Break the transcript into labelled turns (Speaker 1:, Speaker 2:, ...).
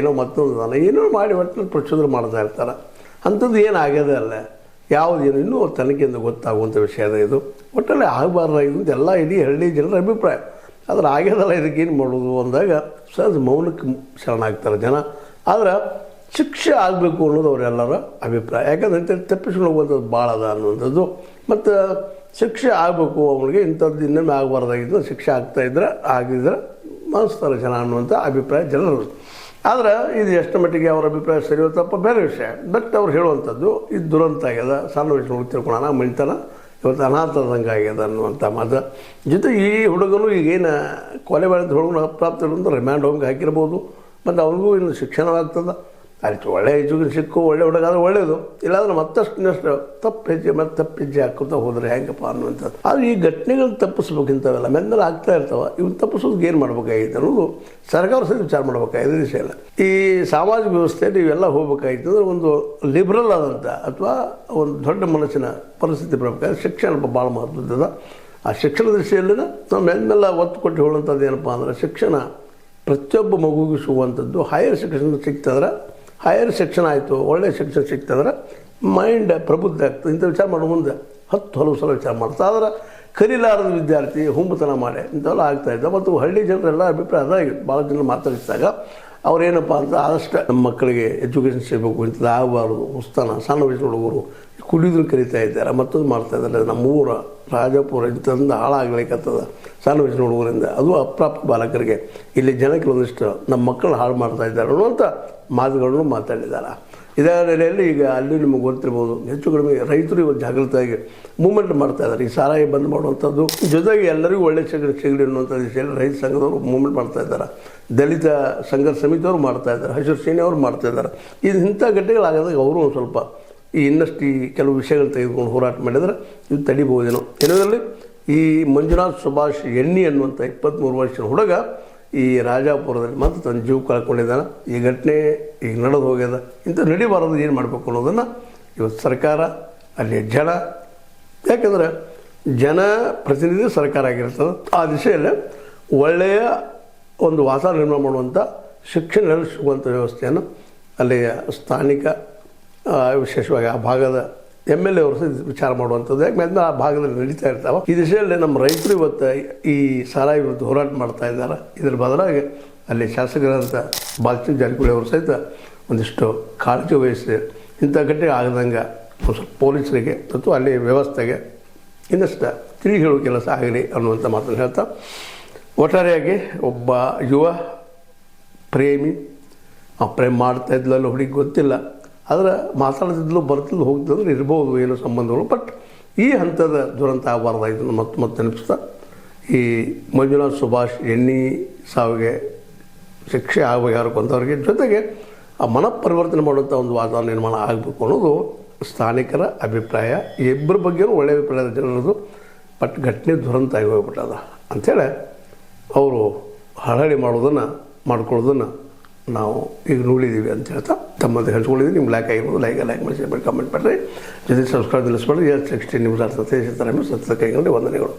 Speaker 1: ಏನೋ ಮತ್ತೊಂದು ಏನೋ ಮಾಡಿ ಒಟ್ಟಿನಲ್ಲಿ ಪ್ರಚೋದನೆ ಮಾಡ್ತಾ ಇರ್ತಾರೆ. ಅಂಥದ್ದು ಏನು ಆಗ್ಯದ ಅಲ್ಲ, ಯಾವುದೇನು ಇನ್ನೂ ತನಗೆಯಿಂದ ಗೊತ್ತಾಗುವಂಥ ವಿಷಯ ಅದ. ಇದು ಒಟ್ಟಲ್ಲಿ ಆಗಬಾರ್ದಾಗಿದ್ದು ಅಂತ ಎಲ್ಲ ಇಡೀ ಹಳ್ಳಿ ಜನರ ಅಭಿಪ್ರಾಯ. ಆದರೆ ಆಗ್ಯದಲ್ಲ, ಇದಕ್ಕೇನು ಮಾಡೋದು ಅಂದಾಗ ಸಹಜ ಮೌನಕ್ಕೆ ಶರಣಾಗ್ತಾರೆ ಜನ. ಆದರೆ ಶಿಕ್ಷೆ ಆಗಬೇಕು ಅನ್ನೋದು ಅವರೆಲ್ಲರ ಅಭಿಪ್ರಾಯ. ಯಾಕಂದರೆ ತಪ್ಪಿಸ್ಕೊಂಡು ಹೋಗುವಂಥದ್ದು ಭಾಳ ಅದ ಅನ್ನುವಂಥದ್ದು. ಮತ್ತು ಶಿಕ್ಷೆ ಆಗಬೇಕು, ಅವನಿಗೆ ಇಂಥದ್ದು ಇನ್ನೊಮ್ಮೆ ಆಗಬಾರ್ದಾಗಿದ್ದು ಶಿಕ್ಷೆ ಆಗ್ತಾಯಿದ್ರೆ ಆಗಿದ್ರೆ ಮನಸ್ತಾರೆ ಜನ ಅನ್ನುವಂಥ ಅಭಿಪ್ರಾಯ ಜನರು. ಆದರೆ ಇದು ಎಷ್ಟು ಮಟ್ಟಿಗೆ ಅವರ ಅಭಿಪ್ರಾಯ ಸರಿಯೋ ತಪ್ಪ ಬೇರೆ ವಿಷಯ. ಬಟ್ ಅವ್ರು ಹೇಳುವಂಥದ್ದು ಇದು ದುರಂತ ಆಗ್ಯದ, ಸಣ್ಣ ವಯಸ್ಸಿನೊಳಗೆ ತಿಳ್ಕೊಳ್ಳೋಣ, ಮಣಿತನ ಇವತ್ತು ಅನಾಥದಂಗೆ ಆಗ್ಯದ ಅನ್ನುವಂಥ ಮಾತು. ಜೊತೆ ಈ ಹುಡುಗನು ಈಗೇನು ಕೊಲೆ ಮಾಡಿದ ಹುಡುಗನು ಅಪ್ರಾಪ್ತ ರಿಮ್ಯಾಂಡ್ ಹೋಮ್ಗೆ ಹಾಕಿರ್ಬೋದು. ಮತ್ತು ಅವ್ರಿಗೂ ಇನ್ನು ಶಿಕ್ಷಣವಾಗ್ತದೆ. ಆಯ್ತು, ಒಳ್ಳೆ ಎಜುಕೇಷನ್ ಸಿಕ್ಕು, ಒಳ್ಳೆ ಹುಡುಗಾದ್ರೆ ಒಳ್ಳೆಯದು. ಇಲ್ಲಾಂದ್ರೆ ಮತ್ತಷ್ಟು ತಪ್ಪು ಹೆಜ್ಜೆ ಹಾಕೋತಾ ಹೋದರೆ ಹೆಂಗಪ್ಪ ಅನ್ನುವಂಥದ್ದು. ಆದರೆ ಈ ಘಟನೆಗಳನ್ನ ತಪ್ಪಿಸ್ಬೇಕಿಂತವೆಲ್ಲ ಮೆಂದಲ ಆಗ್ತಾ ಇರ್ತಾವೆ. ಇವ್ನು ತಪ್ಪಿಸೋದಕ್ಕೆ ಏನು ಮಾಡ್ಬೇಕಾಗಿತ್ತು ಅನ್ನೋದು ಸರ್ಕಾರ ಸಹ ವಿಚಾರ ಮಾಡ್ಬೇಕಾಗಿದೆ. ವಿಷಯ ಇಲ್ಲ. ಈ ಸಾಮಾಜಿಕ ವ್ಯವಸ್ಥೆಯಲ್ಲಿ ಇವೆಲ್ಲ ಹೋಗ್ಬೇಕಾಗಿತ್ತು ಅಂದರೆ ಒಂದು ಲಿಬ್ರಲ್ ಆದಂಥ ಅಥವಾ ಒಂದು ದೊಡ್ಡ ಮನಸ್ಸಿನ ಪರಿಸ್ಥಿತಿ ಬರಬೇಕಾದ್ರೆ ಶಿಕ್ಷಣ ಭಾಳ ಮಹತ್ವದ. ಆ ಶಿಕ್ಷಣ ದೃಷ್ಟಿಯಲ್ಲಿನ ನಾವು ಮೆಲ್ಲ ಒತ್ತು ಕೊಟ್ಟು ಹೇಳುವಂಥದ್ದು ಏನಪ್ಪ ಅಂದರೆ, ಶಿಕ್ಷಣ ಪ್ರತಿಯೊಬ್ಬ ಮಗುವಿಗೆ ಸಿಗುವಂಥದ್ದು. ಹೈಯರ್ ಶಿಕ್ಷಣ ಸಿಗ್ತದ್ರೆ, ಹೈಯರ್ ಶಿಕ್ಷಣ ಆಯಿತು, ಒಳ್ಳೆಯ ಶಿಕ್ಷಣ ಸಿಗ್ತದ್ರೆ ಮೈಂಡ್ ಪ್ರಬುದ್ಧ ಆಗ್ತದೆ. ಇಂಥ ವಿಚಾರ ಮಾಡೋ ಮುಂದೆ ಹಲವು ಸಲ ವಿಚಾರ ಮಾಡ್ತಾರೆ. ಆದರೆ ಕಲಿಲಾರದ ವಿದ್ಯಾರ್ಥಿ ಹುಂಬತನ ಮಾಡಿ ಇಂಥವೆಲ್ಲ ಆಗ್ತಾಯಿದ್ದ. ಮತ್ತು ಹಳ್ಳಿ ಜನರೆಲ್ಲ ಅಭಿಪ್ರಾಯ ಅದಾಗಿತ್ತು. ಭಾಳ ಜನ ಮಾತಾಡಿಸಿದಾಗ ಅವ್ರೇನಪ್ಪ ಅಂತ ಆದಷ್ಟು ನಮ್ಮ ಮಕ್ಕಳಿಗೆ ಎಜುಕೇಷನ್ ಸಿಗಬೇಕು, ಇಂಥದ್ದು ಆಗಬಾರ್ದು, ಉಸ್ತಾನ ಸಣ್ಣ ವಯಸ್ಸಿನ ಹುಡುಗರು ಕುಡಿಯೋದನ್ನು ಕಲಿತಾ ಇದ್ದಾರೆ, ಮತ್ತೊಂದು ಮಾಡ್ತಾಯಿದ್ದಾರೆ. ನಮ್ಮೂರ ರಾಜಪುರ ಇಂಥದ್ದು ಹಾಳಾಗ್ಲಿಕ್ಕತ್ತದ ಸಣ್ಣ ವಯಸ್ಸಿನ ಹುಡುಗರಿಂದ. ಅದು ಅಪ್ರಾಪ್ತ ಬಾಲಕರಿಗೆ ಇಲ್ಲಿ ಜನಕ್ಕೆ ಒಂದಿಷ್ಟು ನಮ್ಮ ಮಕ್ಕಳನ್ನ ಹಾಳು ಮಾಡ್ತಾ ಇದ್ದಾರೆ ಅನ್ನುವಂಥ ಮಾತುಗಳನ್ನು ಮಾತಾಡಿದ್ದಾರೆ. ಇದರ ನೆಲೆಯಲ್ಲಿ ಈಗ ಅಲ್ಲಿ ನಿಮಗೆ ಗೊತ್ತಿರ್ಬೋದು, ಹೆಚ್ಚು ಕಡಿಮೆ ರೈತರು ಇವತ್ತು ಜಾಗೃತವಾಗಿ ಮೂವ್ಮೆಂಟ್ ಮಾಡ್ತಾಯಿದ್ದಾರೆ. ಈ ಸಾರಾಯಿ ಬಂದ್ ಮಾಡುವಂಥದ್ದು, ಜೊತೆಗೆ ಎಲ್ಲರಿಗೂ ಒಳ್ಳೆ ಸಿಗಲಿ ಅನ್ನುವಂಥ ದಿಶೆಯಲ್ಲಿ ರೈತ ಸಂಘದವರು ಮೂವ್ಮೆಂಟ್ ಮಾಡ್ತಾಯಿದ್ದಾರೆ, ದಲಿತ ಸಂಘರ್ಷ ಸಮಿತಿಯವರು ಮಾಡ್ತಾಯಿದ್ದಾರೆ, ಹಸಿರು ಸೇನೆಯವರು ಮಾಡ್ತಾಯಿದ್ದಾರೆ. ಇದು ಇಂಥ ಘಟನೆಗಳಾಗದಾಗ ಅವರು ಒಂದು ಸ್ವಲ್ಪ ಈ ಇನ್ನಷ್ಟು ಈ ಕೆಲವು ವಿಷಯಗಳು ತೆಗೆದುಕೊಂಡು ಹೋರಾಟ ಮಾಡಿದರೆ ಇದು ತಡಿಬಹುದೇನೋ. ಏನೋದ್ರಲ್ಲಿ ಈ ಮಂಜುನಾಥ್ ಸುಭಾಷ್ ಎಣ್ಣಿ ಅನ್ನುವಂಥ 23 ವರ್ಷದ ಹುಡುಗ ಈ ರಾಜಾಪುರದಲ್ಲಿ ಮತ್ತು ತನ್ನ ಜೀವ ಕಳ್ಕೊಂಡಿದ್ದಾನೆ. ಈ ಘಟನೆ ಈಗ ನಡೆದು ಹೋಗ್ಯದ. ಇಂಥ ನಡಿಬಾರದು, ಏನು ಮಾಡಬೇಕು ಅನ್ನೋದನ್ನು ಇವತ್ತು ಸರ್ಕಾರ, ಅಲ್ಲಿ ಜನ, ಯಾಕೆಂದರೆ ಜನ ಪ್ರತಿನಿಧಿ ಸರ್ಕಾರ ಆಗಿರ್ತದೆ. ಆ ದಿಶೆಯಲ್ಲಿ ಒಳ್ಳೆಯ ಒಂದು ವಾತಾವರಣ ನಿರ್ಮಾಣ ಮಾಡುವಂಥ ಶಿಕ್ಷಣ ಸಿಗುವಂಥ ವ್ಯವಸ್ಥೆಯನ್ನು ಅಲ್ಲಿಯ ಸ್ಥಾನಿಕ ವಿಶೇಷವಾಗಿ ಆ ಭಾಗದ MLA ಅವರು ಸಹ ವಿಚಾರ ಮಾಡುವಂಥದ್ದು. ಯಾಕೆ ಆ ಭಾಗದಲ್ಲಿ ನಡೀತಾ ಇರ್ತಾವೆ. ಈ ದಿಶೆಯಲ್ಲಿ ನಮ್ಮ ರೈತರು ಇವತ್ತು ಈ ಸಾರಾಯಿ ವಿರುದ್ಧ ಹೋರಾಟ ಮಾಡ್ತಾ ಇದ್ದಾರೆ. ಇದರ ಬದಲಾಗಿ ಅಲ್ಲಿ ಶಾಸಕರಂಥ ಬಾಲಚಂದ್ರ ಜಾರಕಿಹೊಳಿ ಅವರು ಸಹಿತ ಒಂದಿಷ್ಟು ಕಾಳಜಿ ವಹಿಸಿ ಇಂಥ ಘಟನೆ ಆಗದಂಗೆ ಸ್ವಲ್ಪ ಪೊಲೀಸರಿಗೆ ಮತ್ತು ಅಲ್ಲಿ ವ್ಯವಸ್ಥೆಗೆ ಇನ್ನಷ್ಟು ತಿಳಿ ಹೇಳುವ ಕೆಲಸ ಆಗಲಿ ಅನ್ನುವಂಥ ಮಾತನ್ನು ಹೇಳ್ತಾ, ಒಟ್ಟಾರೆಯಾಗಿ ಒಬ್ಬ ಯುವ ಪ್ರೇಮಿ ಪ್ರೇಮ ಮಾಡ್ತಾ ಇದ್ಲಲ್ಲ ಹುಡುಗಿ ಗೊತ್ತಿಲ್ಲ, ಆದರೆ ಮಾತಾಡ್ತಿದ್ಲು ಬರ್ತಿದ್ಲು ಹೋಗ್ತಿದ್ರೆ ಇರ್ಬೋದು ಏನೋ ಸಂಬಂಧಗಳು. ಬಟ್ ಈ ಹಂತದ ದುರಂತ ಆಗಬಾರ್ದಾಗಿದ್ದು ಮತ್ತೆ ನೆನಪಿಸ್ತಾ, ಈ ಮಂಜುನಾಥ್ ಸುಭಾಷ್ ಎಣ್ಣಿ ಸಾವಿಗೆ ಶಿಕ್ಷೆ ಆಗಬೇಕು ಯಾರು ಕೊಂದವ್ರಿಗೆ, ಜೊತೆಗೆ ಆ ಮನಪರಿವರ್ತನೆ ಮಾಡುವಂಥ ಒಂದು ವಾತಾವರಣ ನಿರ್ಮಾಣ ಆಗಬೇಕು ಅನ್ನೋದು ಸ್ಥಾನಿಕರ ಅಭಿಪ್ರಾಯ. ಇಬ್ಬರ ಬಗ್ಗೆಯೂ ಒಳ್ಳೆಯ ಅಭಿಪ್ರಾಯದ ಜನರದು. ಬಟ್ ಘಟನೆ ದುರಂತ ಆಗಿ ಹೋಗ್ಬಿಟ್ಟದ ಅಂಥೇಳಿ ಅವರು ಹರಳಿ ಮಾಡ್ಕೊಳ್ಳೋದನ್ನು ನಾವು ಈಗ ನೋಡಿದ್ದೀವಿ ಅಂತ ಹೇಳ್ತಾ ತಮ್ಮದು ಹಂಚ್ಕೊಂಡಿದ್ದೀವಿ. ನಿಮ್ಗೆ ಲೈಕ್ ಆಗಿರ್ಬೋದು, ಲೈಕ್ ಮಾಡಿ, ಶೇರ್ ಮಾಡಿ, ಕಮೆಂಟ್ ಮಾಡಿರಿ. ಜೊತೆ ಸಬ್ಸ್ಕ್ರೈಬ್ ನಿಲ್ಲಿಸ್ಬೇಡ್ರಿ. 16 ನ್ಯೂಸ್ ಸತ್ಯ ಕೈಗೊಂಡು ವಂದನೆಗಳು.